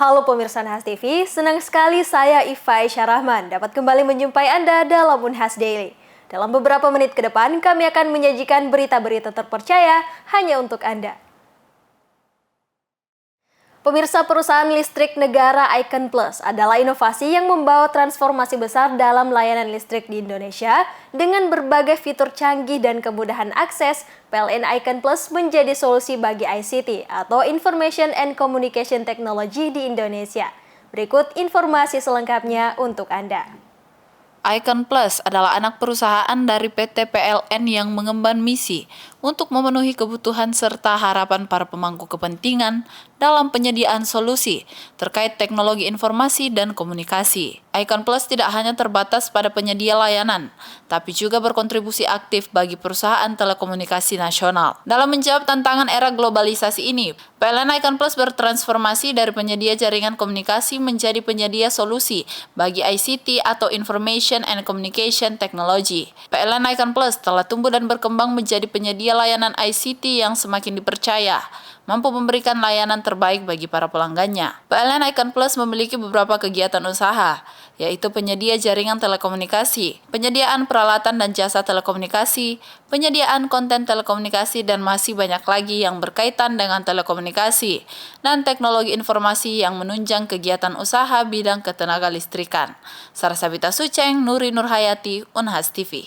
Halo pemirsa Unhas TV, senang sekali saya Iva Aisyah Rahman dapat kembali menjumpai Anda dalam Unhas Daily. Dalam beberapa menit ke depan, kami akan menyajikan berita-berita terpercaya hanya untuk Anda. Pemirsa, perusahaan listrik negara Icon Plus adalah inovasi yang membawa transformasi besar dalam layanan listrik di Indonesia. Dengan berbagai fitur canggih dan kemudahan akses, PLN Icon Plus menjadi solusi bagi ICT atau Information and Communication Technology di Indonesia. Berikut informasi selengkapnya untuk Anda. Icon Plus adalah anak perusahaan dari PT PLN yang mengemban misi untuk memenuhi kebutuhan serta harapan para pemangku kepentingan dalam penyediaan solusi terkait teknologi informasi dan komunikasi. Icon Plus tidak hanya terbatas pada penyedia layanan, tapi juga berkontribusi aktif bagi perusahaan telekomunikasi nasional. Dalam menjawab tantangan era globalisasi ini, PLN Icon Plus bertransformasi dari penyedia jaringan komunikasi menjadi penyedia solusi bagi ICT atau Information and Communication Technology. PLN Icon Plus telah tumbuh dan berkembang menjadi penyedia layanan ICT yang semakin dipercaya, mampu memberikan layanan terbaik bagi para pelanggannya. PLN Icon Plus memiliki beberapa kegiatan usaha, yaitu penyedia jaringan telekomunikasi, penyediaan peralatan dan jasa telekomunikasi, penyediaan konten telekomunikasi, dan masih banyak lagi yang berkaitan dengan telekomunikasi dan teknologi informasi yang menunjang kegiatan usaha bidang ketenaga listrikan. Sarasabita Suceng, Nuri Nurhayati, Unhas TV.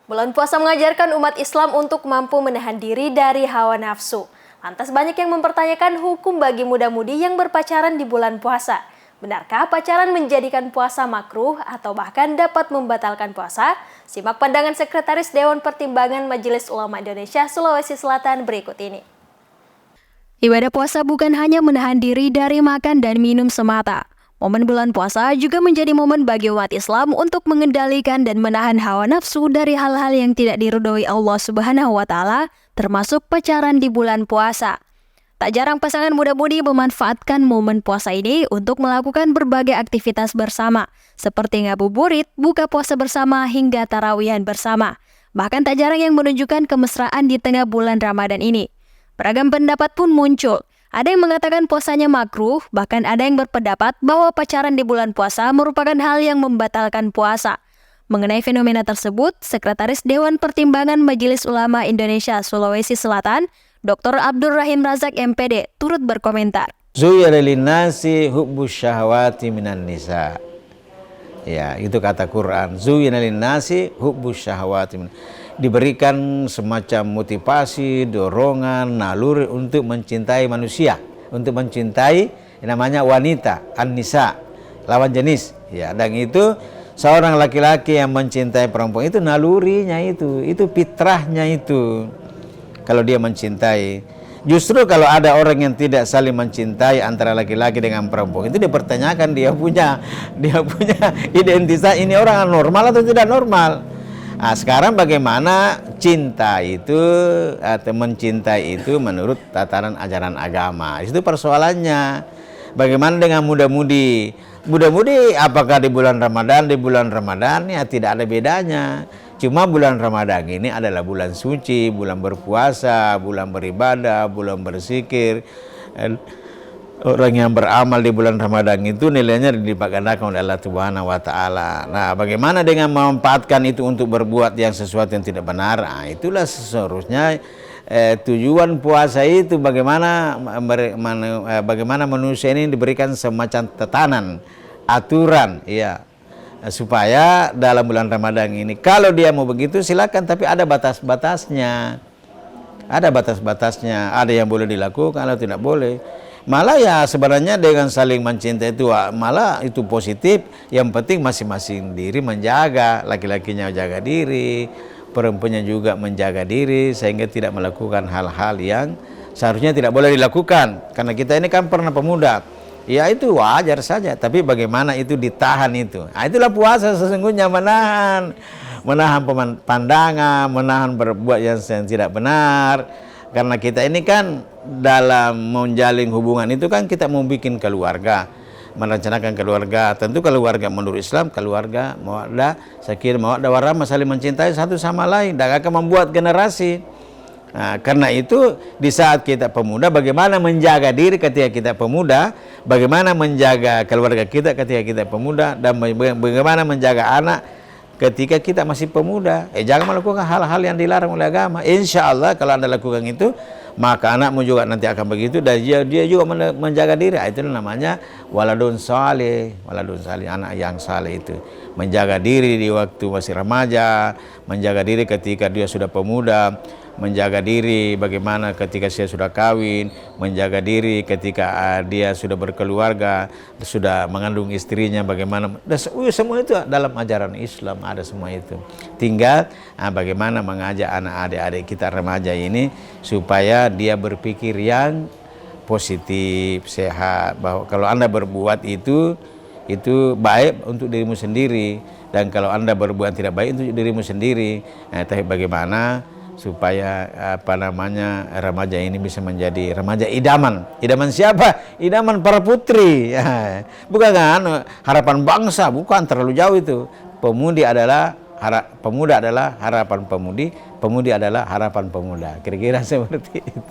Bulan puasa mengajarkan umat Islam untuk mampu menahan diri dari hawa nafsu. Lantas banyak yang mempertanyakan hukum bagi muda-mudi yang berpacaran di bulan puasa. Benarkah pacaran menjadikan puasa makruh atau bahkan dapat membatalkan puasa? Simak pandangan Sekretaris Dewan Pertimbangan Majelis Ulama Indonesia Sulawesi Selatan berikut ini. Ibadah puasa bukan hanya menahan diri dari makan dan minum semata. Momen bulan puasa juga menjadi momen bagi umat Islam untuk mengendalikan dan menahan hawa nafsu dari hal-hal yang tidak diridhoi Allah Subhanahu wa Ta'ala, termasuk pacaran di bulan puasa. Tak jarang pasangan muda-mudi memanfaatkan momen puasa ini untuk melakukan berbagai aktivitas bersama, seperti ngabuburit, buka puasa bersama, hingga tarawihan bersama. Bahkan tak jarang yang menunjukkan kemesraan di tengah bulan Ramadan ini. Beragam pendapat pun muncul. Ada yang mengatakan puasanya makruh, bahkan ada yang berpendapat bahwa pacaran di bulan puasa merupakan hal yang membatalkan puasa. Mengenai fenomena tersebut, Sekretaris Dewan Pertimbangan Majelis Ulama Indonesia Sulawesi Selatan, Dr. Abdul Rahim Razak MPD, turut berkomentar. Zuyyina linnasi hubbus syahawati minan nisa. Ya, itu kata Quran. Zuyyina linnasi hubbus syahawati minan. Diberikan semacam motivasi, dorongan, naluri untuk mencintai manusia, untuk mencintai namanya wanita, an-nisa, lawan jenis. Ya, dan itu seorang laki-laki yang mencintai perempuan itu nalurinya itu fitrahnya itu. Kalau dia mencintai, justru kalau ada orang yang tidak saling mencintai antara laki-laki dengan perempuan, itu dipertanyakan dia punya identitas, ini orang normal atau tidak normal. Nah, sekarang bagaimana cinta itu atau mencintai itu menurut tataran ajaran agama? Itu persoalannya. Bagaimana dengan muda-mudi? Muda-mudi apakah di bulan Ramadan? Di bulan Ramadan ya tidak ada bedanya. Cuma bulan Ramadan ini adalah bulan suci, bulan berpuasa, bulan beribadah, bulan berzikir. Orang yang beramal di bulan Ramadan itu nilainya dilipat gandakan oleh Allah Subhanahu wa Ta'ala. Nah, bagaimana dengan memanfaatkan itu untuk berbuat yang sesuatu yang tidak benar? Nah, itulah seharusnya tujuan puasa itu bagaimana manusia ini diberikan semacam tatanan, aturan, ya, supaya dalam bulan Ramadan ini kalau dia mau begitu silakan, tapi ada batas-batasnya. Ada batas-batasnya, ada yang boleh dilakukan, ada tidak boleh. Malah ya sebenarnya dengan saling mencintai itu malah itu positif. Yang penting masing-masing diri menjaga, laki-lakinya menjaga diri, perempuannya juga menjaga diri sehingga tidak melakukan hal-hal yang seharusnya tidak boleh dilakukan. Karena kita ini kan pernah pemuda, ya itu wajar saja. Tapi bagaimana itu ditahan itu? Nah, itulah puasa sesungguhnya, menahan pandangan, menahan berbuat yang tidak benar. Karena kita ini kan dalam menjalin hubungan itu kan kita mau bikin keluarga, merencanakan keluarga. Tentu keluarga menurut Islam, keluarga mawaddah, sakinah, mawaddah warahmah, saling mencintai satu sama lain dan akan membuat generasi. Nah, karena itu di saat kita pemuda, bagaimana menjaga diri ketika kita pemuda, bagaimana menjaga keluarga kita ketika kita pemuda, dan bagaimana menjaga anak ketika kita masih pemuda. Jangan melakukan hal-hal yang dilarang oleh agama. Insya Allah kalau Anda lakukan itu, maka anakmu juga nanti akan begitu, dan dia juga menjaga diri. Itu namanya waladun saleh, anak yang saleh itu. Menjaga diri di waktu masih remaja, menjaga diri ketika dia sudah pemuda, menjaga diri bagaimana ketika dia sudah kawin, menjaga diri ketika dia sudah berkeluarga, sudah mengandung istrinya, bagaimana. Dan semua itu dalam ajaran Islam ada semua itu. Tinggal bagaimana mengajak anak adik-adik kita remaja ini supaya dia berpikir yang positif, sehat, bahwa kalau Anda berbuat itu baik untuk dirimu sendiri, dan kalau Anda berbuat tidak baik untuk dirimu sendiri. Tapi bagaimana supaya remaja ini bisa menjadi remaja idaman. Idaman siapa? Idaman para putri. Bukan kan harapan bangsa, bukan, terlalu jauh itu. Pemuda adalah harapan pemudi, pemudi adalah harapan pemuda. Kira-kira seperti itu.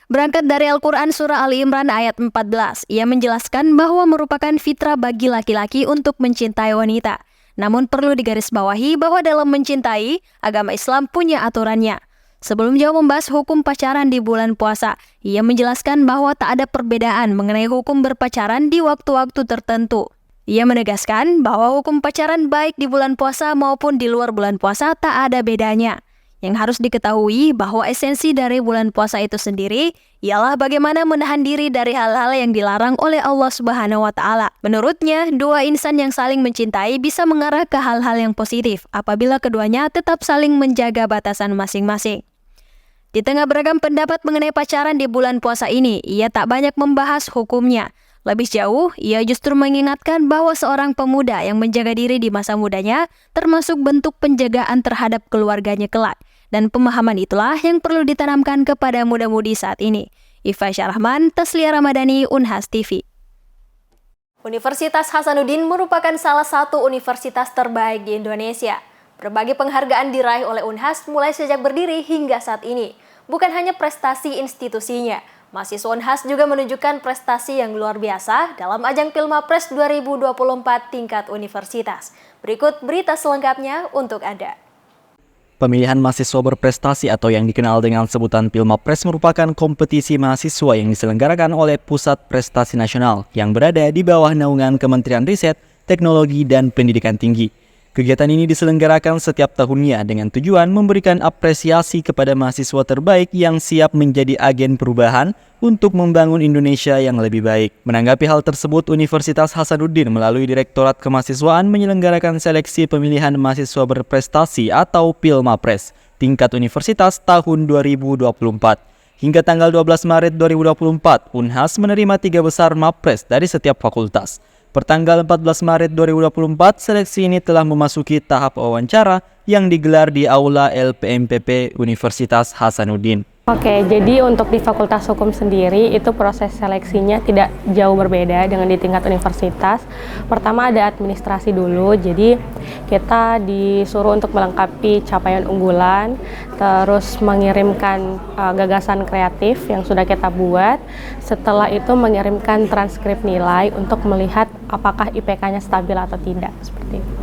Berangkat dari Al-Quran Surah Ali Imran ayat 14, ia menjelaskan bahwa merupakan fitrah bagi laki-laki untuk mencintai wanita. Namun perlu digarisbawahi bahwa dalam mencintai, agama Islam punya aturannya. Sebelum jauh membahas hukum pacaran di bulan puasa, ia menjelaskan bahwa tak ada perbedaan mengenai hukum berpacaran di waktu-waktu tertentu. Ia menegaskan bahwa hukum pacaran baik di bulan puasa maupun di luar bulan puasa tak ada bedanya. Yang harus diketahui bahwa esensi dari bulan puasa itu sendiri ialah bagaimana menahan diri dari hal-hal yang dilarang oleh Allah Subhanahu wa Ta'ala. Menurutnya, dua insan yang saling mencintai bisa mengarah ke hal-hal yang positif apabila keduanya tetap saling menjaga batasan masing-masing. Di tengah beragam pendapat mengenai pacaran di bulan puasa ini, ia tak banyak membahas hukumnya. Lebih jauh, ia justru mengingatkan bahwa seorang pemuda yang menjaga diri di masa mudanya termasuk bentuk penjagaan terhadap keluarganya kelak. Dan pemahaman itulah yang perlu ditanamkan kepada muda-mudi saat ini. Iva Syarahman, Taslia Ramadhani, Unhas TV. Universitas Hasanuddin merupakan salah satu universitas terbaik di Indonesia. Berbagai penghargaan diraih oleh Unhas mulai sejak berdiri hingga saat ini. Bukan hanya prestasi institusinya, mahasiswa Unhas juga menunjukkan prestasi yang luar biasa dalam ajang Pilmapres 2024 tingkat universitas. Berikut berita selengkapnya untuk Anda. Pemilihan mahasiswa berprestasi atau yang dikenal dengan sebutan Pilmapres merupakan kompetisi mahasiswa yang diselenggarakan oleh Pusat Prestasi Nasional yang berada di bawah naungan Kementerian Riset, Teknologi, dan Pendidikan Tinggi. Kegiatan ini diselenggarakan setiap tahunnya dengan tujuan memberikan apresiasi kepada mahasiswa terbaik yang siap menjadi agen perubahan untuk membangun Indonesia yang lebih baik. Menanggapi hal tersebut, Universitas Hasanuddin melalui Direktorat Kemahasiswaan menyelenggarakan seleksi pemilihan mahasiswa berprestasi atau Pilmapres tingkat universitas tahun 2024. Hingga tanggal 12 Maret 2024, Unhas menerima 3 besar Mapres dari setiap fakultas. Pertanggal 14 Maret 2024, seleksi ini telah memasuki tahap wawancara yang digelar di Aula LPMPP Universitas Hasanuddin. Oke, jadi untuk di Fakultas Hukum sendiri itu proses seleksinya tidak jauh berbeda dengan di tingkat universitas. Pertama ada administrasi dulu, jadi kita disuruh untuk melengkapi capaian unggulan, terus mengirimkan gagasan kreatif yang sudah kita buat. Setelah itu mengirimkan transkrip nilai untuk melihat apakah IPK-nya stabil atau tidak, seperti itu.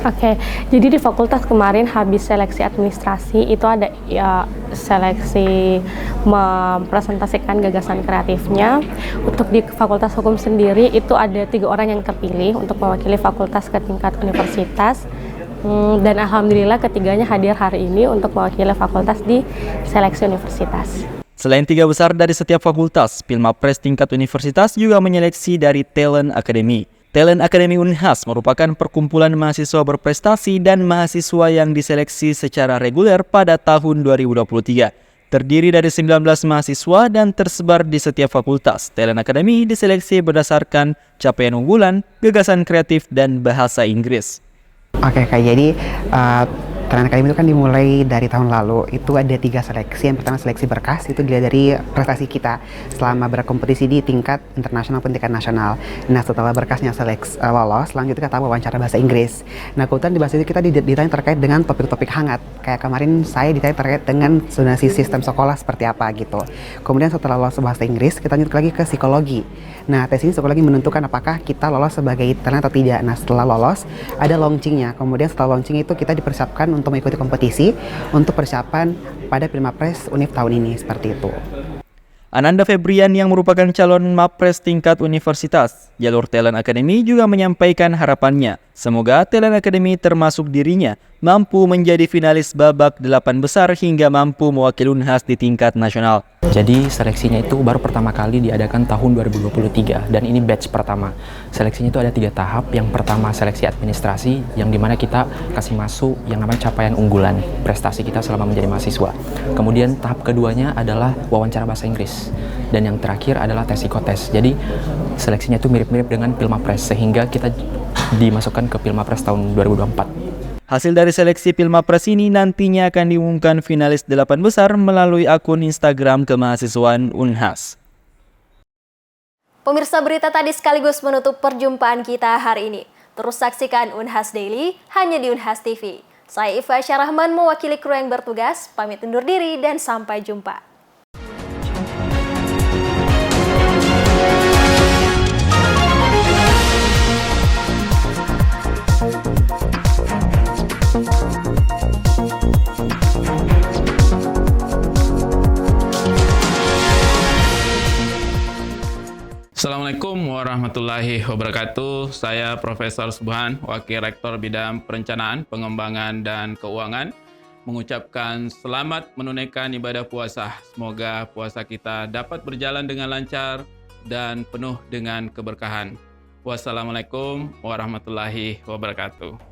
Oke, jadi di fakultas kemarin habis seleksi administrasi itu ada seleksi mempresentasikan gagasan kreatifnya. Untuk di fakultas hukum sendiri itu ada 3 orang yang terpilih untuk mewakili fakultas ke tingkat universitas. Dan alhamdulillah ketiganya hadir hari ini untuk mewakili fakultas di seleksi universitas. Selain 3 besar dari setiap fakultas, Pilmapres tingkat universitas juga menyeleksi dari Talent Academy. Talent Academy Unhas merupakan perkumpulan mahasiswa berprestasi dan mahasiswa yang diseleksi secara reguler pada tahun 2023. Terdiri dari 19 mahasiswa dan tersebar di setiap fakultas. Talent Academy diseleksi berdasarkan capaian unggulan, gagasan kreatif, dan bahasa Inggris. Oke, Kak, jadi Talent Academy itu kan dimulai dari tahun lalu. Itu ada 3 seleksi. Yang pertama seleksi berkas, itu dilihat dari prestasi kita selama berkompetisi di tingkat internasional maupun tingkat nasional. Nah, setelah berkasnya lolos, selanjutnya kita wawancara bahasa Inggris. Nah, kebetulan di bahasa itu kita ditanya terkait dengan topik-topik hangat. Kayak kemarin saya ditanya terkait dengan zonasi sistem sekolah seperti apa gitu. Kemudian setelah lolos bahasa Inggris, kita lanjut lagi ke psikologi. Nah, tes ini psikologi menentukan apakah kita lolos sebagai talent atau tidak. Nah, setelah lolos, ada launchingnya. Kemudian setelah launching itu kita dipersiapkan untuk mengikuti kompetisi untuk persiapan pada Pilmapres Univ tahun ini, seperti itu. Ananda Febrian yang merupakan calon Mapres tingkat universitas, jalur Talent Academy juga menyampaikan harapannya. Semoga Talent Academy termasuk dirinya mampu menjadi finalis babak 8 besar hingga mampu mewakili Unhas di tingkat nasional. Jadi seleksinya itu baru pertama kali diadakan tahun 2023 dan ini batch pertama. Seleksinya itu ada 3 tahap. Yang pertama seleksi administrasi yang dimana kita kasih masuk yang namanya capaian unggulan prestasi kita selama menjadi mahasiswa. Kemudian tahap keduanya adalah wawancara bahasa Inggris dan yang terakhir adalah tes psikotes. Jadi seleksinya itu mirip-mirip dengan Pilmapres sehingga kita dimasukkan ke Pilmapres tahun 2024. Hasil dari seleksi Pilmapres ini nantinya akan diumumkan finalis 8 besar melalui akun Instagram kemahasiswaan Unhas. Pemirsa, berita tadi sekaligus menutup perjumpaan kita hari ini. Terus saksikan Unhas Daily hanya di Unhas TV. Saya Iva Syarahman mewakili kru yang bertugas, pamit undur diri dan sampai jumpa. Assalamualaikum warahmatullahi wabarakatuh. Saya Profesor Subhan, Wakil Rektor Bidang Perencanaan, Pengembangan, dan Keuangan, mengucapkan selamat menunaikan ibadah puasa. Semoga puasa kita dapat berjalan dengan lancar dan penuh dengan keberkahan. Wassalamualaikum warahmatullahi wabarakatuh.